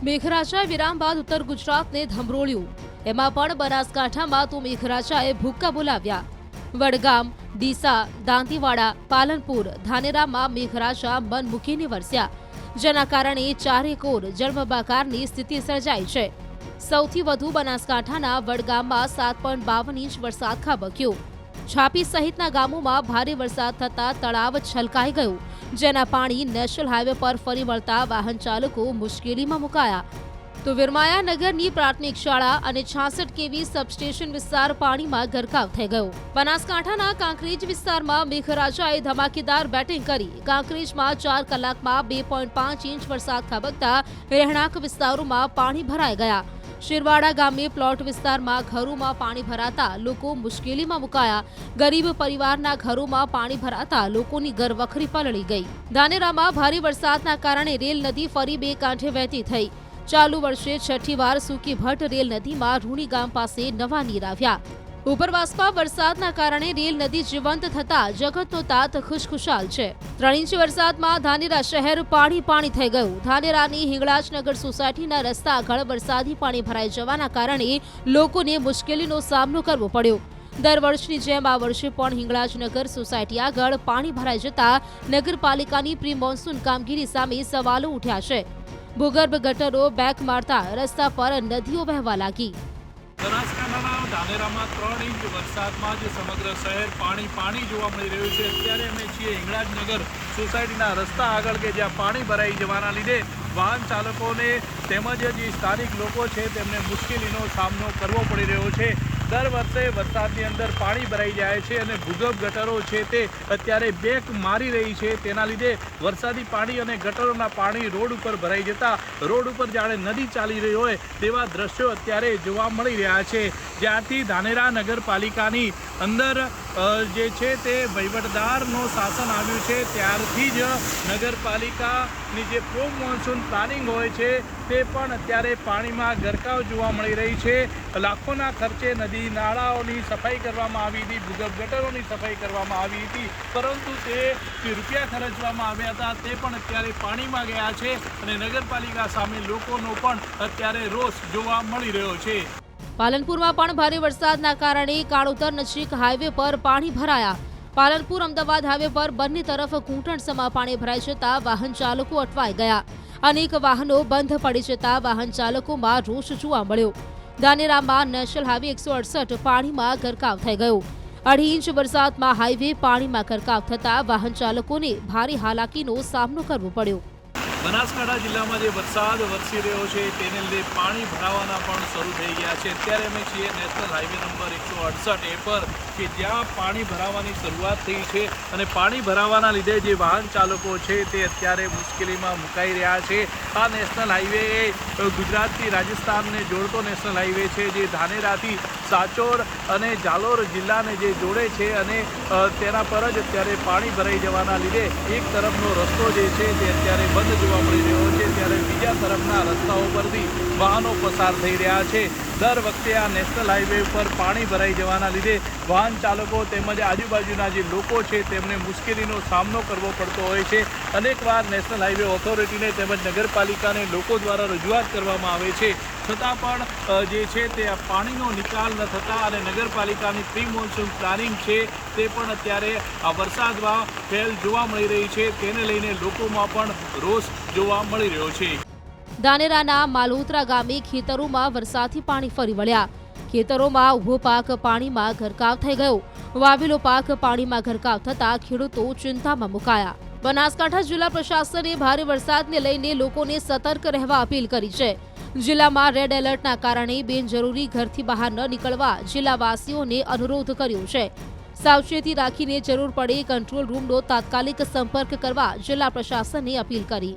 મેઘરાજાએ વિરામ બાદ ઉત્તર ગુજરાતને ધમરોળ્યું. એમાં પણ બનાસકાંઠામાં તો મેઘરાજાએ ભૂક્કા બોલાવ્યા. વડગામ, ડીસા, દાંતીવાડા, પાલનપુર, ધાનેરામાં મેઘરાજા મન મૂકીને વરસ્યા, જેના કારણે ચારેકોર જળબંબાકારની સ્થિતિ સર્જાઈ છે. સૌથી વધુ બનાસકાંઠાના વડગામમાં 7.52 ઇંચ વરસાદ ખાબક્યો. છાપી સહિતના ગામોમાં ભારે વરસાદ થતા તળાવ છલકાઈ ગયું, જેના પાણી નેશનલ હાઈવે પર ફરી વળતા વાહન ચાલકો મુશ્કેલીમાં મુકાયા. તો વિરમાયા નગરની પ્રાથમિક શાળા અને 66 કેવી સબસ્ટેશન વિસ્તાર પાણીમાં ગરકાવ થઈ ગયો. બનાસકાંઠાના કાંકરેજ વિસ્તારમાં મેઘરાજાએ ધમાકેદાર બેટિંગ કરી. કાંકરેજમાં 4 કલાકમાં 2.5 ઇંચ વરસાદ ખાબકતા રહેણાંક વિસ્તારોમાં પાણી ભરાઈ ગયા. શિરવાડા ગામે પ્લોટ વિસ્તારમાં ઘરોમાં પાણી ભરાતા લોકો મુશ્કેલીમાં મુકાયા. ગરીબ પરિવારના ઘરોમાં પાણી ભરાતા લોકોની ઘરવખરી પલળી ગઈ. ધાનેરામાં ભારે વરસાદના કારણે રેલ નદી ફરી બે કાંઠે વહેતી થઈ. ચાલુ વર્ષે છઠ્ઠી વાર સૂકી ભટ્ટ રેલ નદીમાં રૂણી ગામ પાસે નવા નીર આવ્યા. ઉપરવાસમાં વરસાદના કારણે રેલ નદી જીવંત થતા જગતનો તાત ખુશખુશાલ છે. 3 ઇંચ વરસાદમાં ધાનેરા શહેર પાણી થઈ ગયું. ધાનેરાની હિંગળાજનગર સોસાયટીના રસ્તા આગળ વરસાદી પાણી ભરાઈ જવાના કારણે લોકોને મુશ્કેલીનો સામનો કરવો પડ્યો. દર વર્ષની જેમ આ વર્ષે પણ હિંગળાજનગર સોસાયટી આગળ પાણી ભરાઈ જતા નગરપાલિકાની પ્રી મોન્સૂન કામગીરી સામે સવાલો ઉઠ્યા છે. ભૂગર્ભ ગટરો બેક મારતા રસ્તા પર નદીઓ વહેવા લાગી. બનાસકાંઠાના ધાનેરામાં 3 ઇંચ વરસાદમાં જ સમગ્ર શહેર પાણી જોવા મળી રહ્યું છે. અત્યારે અમે છીએ હિંગળાજનગર સોસાયટીના રસ્તા આગળ કે જ્યાં પાણી ભરાઈ જવાના લીધે વાહન ચાલકોને તેમજ જે સ્થાનિક લોકો છે તેમને મુશ્કેલીનો સામનો કરવો પડી રહ્યો છે. દર વર્ષે વરસાદની અંદર પાણી ભરાઈ જાય છે અને ભૂગર્ભ ગટરો છે તે અત્યારે બેક મારી રહી છે. તેના લીધે વરસાદી પાણી અને ગટરોના પાણી રોડ ઉપર ભરાઈ જતા રોડ ઉપર જાણે નદી ચાલી રહી હોય તેવા દ્રશ્યો અત્યારે જોવા મળી રહ્યા છે. જ્યારથી ધાનેરા નગરપાલિકાની અંદર જે છે તે વહીવટદારનું શાસન આવ્યું છે ત્યારથી જ નગરપાલિકાની જે પ્રો મોન્સૂન પ્લાનિંગ હોય છે તે પણ અત્યારે પાણીમાં ગરકાવ જોવા મળી રહી છે. લાખોના ખર્ચે નદી નાળાઓની સફાઈ કરવામાં આવી હતી, ભૂગર્ભ ગટરોની સફાઈ કરવામાં આવી હતી, પરંતુ તે રૂપિયા ખર્ચવામાં આવ્યા હતા તે પણ અત્યારે પાણીમાં ગયા છે અને નગરપાલિકા સામે લોકોનો પણ અત્યારે રોષ જોવા મળી રહ્યો છે. પાલનપુરમાં પણ ભારે વરસાદના કારણે કાળોતર નજીક હાઈવે પર પાણી ભરાયા. પાલનપુર અમદાવાદ હાઈવે પર બંને તરફ ઘૂંટણસમાં પાણી ભરાઈ જતા વાહન ચાલકો અટવાઈ ગયા. અનેક વાહનો બંધ પડી જતા વાહન ચાલકોમાં રોષ જોવા મળ્યો. ધાનેરામાં નેશનલ હાઈવે 168 પાણીમાં ગરકાવ થઈ ગયો. 2.5 ઇંચ વરસાદમાં હાઈવે પાણીમાં ગરકાવ થતા વાહન ચાલકોને ભારે હાલાકીનો સામનો કરવો પડ્યો. બનાસકાંઠા જિલ્લામાં જે વરસાદ વરસી રહ્યો છે તેને લીધે પાણી ભરાવાના પણ શરૂ થઈ ગયા છે. અત્યારે અમે છીએ નેશનલ હાઈવે નંબર 168 એ પર કે જ્યાં પાણી ભરાવાની શરૂઆત થઈ છે અને પાણી ભરાવાના લીધે જે વાહન ચાલકો છે તે અત્યારે મુશ્કેલીમાં મુકાઈ રહ્યા છે. આ નેશનલ હાઈવે એ ગુજરાતથી રાજસ્થાનને જોડતો નેશનલ હાઈવે છે જે ધાનેરાથી સાચોર અને જાલોર જિલ્લાને જે જોડે છે અને તેના પર જ અત્યારે પાણી ભરાઈ જવાના લીધે એક તરફનો રસ્તો જે છે તે અત્યારે બંધ જોવા મળી રહ્યો છે, ત્યારે બીજા તરફના રસ્તાઓ પરથી વાહનો પસાર થઈ રહ્યા છે. દર વખતે આ નેશનલ હાઈવે ઉપર પાણી ભરાઈ જવાના લીધે વાહન ચાલકો તેમજ આજુબાજુના જે લોકો છે તેમને મુશ્કેલીનો સામનો કરવો પડતો હોય છે. અનેકવાર નેશનલ હાઈવે ઓથોરિટીને તેમજ નગરપાલિકાને લોકો દ્વારા રજૂઆત કરવામાં આવે છે, છતાં પણ જે છે તે આ પાણીનો નિકાલ ન થતા અને નગરપાલિકાની પ્રી મોન્સૂન પ્લાનિંગ છે તે પણ અત્યારે આ વરસાદમાં ફેલ જોવા મળી રહી છે. તેને લઈને લોકોમાં પણ રોષ જોવા મળી રહ્યો છે. ધાનેરાના માલોત્રા ગામે ખેતરોમાં વરસાદથી પાણી ફરી વળ્યા. ખેતરોમાં ઉભો પાક પાણીમાં ગરકાવ થઈ ગયો. વાવેલો પાક પાણીમાં ગરકાવ થતા ખેડૂતો ચિંતામાં મુકાયા. બનાસકાંઠા જિલ્લા પ્રશાસને ભારે વરસાદને લઈને લોકોને સતર્ક રહેવા અપીલ કરી છે. જિલ્લામાં રેડ એલર્ટના કારણે બિનજરૂરી ઘરથી બહાર ન નીકળવા જિલ્લાવાસીઓને અનુરોધ કર્યો છે. સાવચેતી રાખીને જરૂર પડે કંટ્રોલ રૂમનો તાત્કાલિક સંપર્ક કરવા જિલ્લા પ્રશાસને અપીલ કરી.